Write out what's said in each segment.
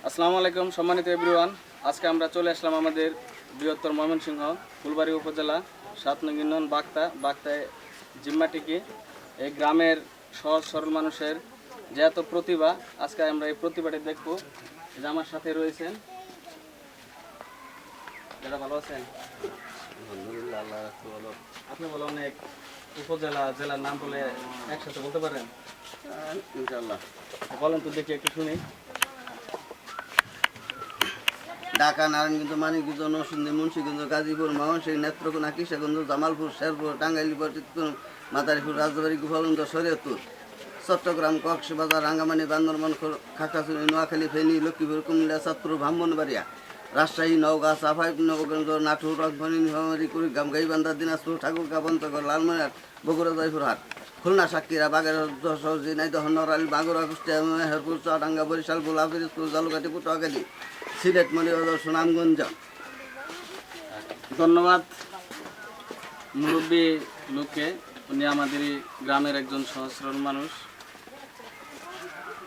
আসসালামু আলাইকুম সম্মানিত এভরিওয়ান। আজকে আমরা চলে আসলাম আমাদের বৃহত্তর ময়মনসিংহ ফুলবাড়ী উপজেলা ৭ নং ইউনিয়ন বাগতায় জিম্মাটিকি। এই গ্রামের সহজ সরল মানুষের যে এত প্রতিভা, আজকে আমরা এই প্রতিভাটি দেখব। যে আমার সাথে রয়েছেন, যারা ভালো আছেন আলহামদুলিল্লাহ, আল্লাহ রাখতে ভালো। আপনি বলো অনেক উপজেলা জেলার নাম বলে একসাথে বলতে পারেন? ইনশাআল্লাহ। বলেন তো দেখি, একটু শুনি। ঢাকা, নারায়ণগঞ্জ, মানিকগঞ্জ, নরসিংদী, মুন্সিগঞ্জ, গাজীপুর, ময়মনসিংহ, নেত্রকোনা, কিশোরগঞ্জ, জামালপুর, শেরপুর, টাঙ্গাইল, চিত্তপুর, মাদারীপুর, রাজবাড়ী, গোপালগঞ্জ, শরীয়তপুর, চট্টগ্রাম, কক্সবাজার, রাঙ্গামাটি, বান্দরবান, খাগড়াছড়ি, নোয়াখালী, ফেনী, লক্ষ্মীপুর, কুমিল্লা, চাঁদপুর, ব্রাহ্মণবাড়িয়া, রাজশাহী, নওগাঁ, চাঁপাই নবগঞ্জ, নাটোর, রংপুর, নীলফামারী, কুড়িগ্রাম, গাইবান্ধা, দিনাজপুর, ঠাকুরগাঁও, পঞ্চগড়, লালমনিরহাট, বগুড়া, জয়পুরহাট, খুলনা, সাতক্ষীরা, বাগেরহাট, যশোর, ঝিনাইদহ, নড়াইল, মাগুরা, কুষ্টিয়া, মেহেরপুর, চুয়াডাঙ্গা, বরিশাল, ভোলা, পিরোজপুর, ঝালকাঠি, পটুয়াখালী, সিলেট, মৌলভীবাজার, সুনামগঞ্জ। ধন্যবাদ মুরব্বী লোককে। উনি আমাদের গ্রামের একজন সহজ সরল মানুষ।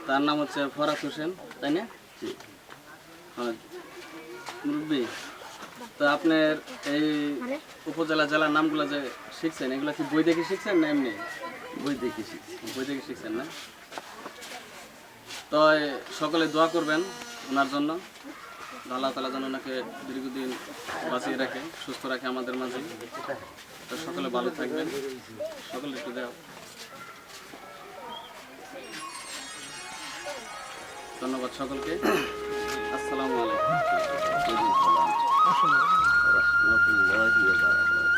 তার নাম হচ্ছে ফরাত হোসেন, তাই না? হ্যাঁ মুরব্বী, তো আপনার এই উপজেলা জেলার নামগুলো যে শিখছেন, এগুলো কি বই দেখে শিখছেন না এমনি? বই দেখে শিখছি। বই দেখে শিখছেন না? তো সকলে দোয়া করবেন ওনার জন্য। আল্লাহ তাআলা যেন ওনাকে দীর্ঘদিন বাঁচিয়ে রাখে, সুস্থ রাখে আমাদের মাঝে। তো সকলে ভালো থাকবেন। সকলে একটু দেও। ধন্যবাদ সকলকে। আসসালামু আলাইকুম। রহমতুল্লাহি ওয়া বারাকাতুহু।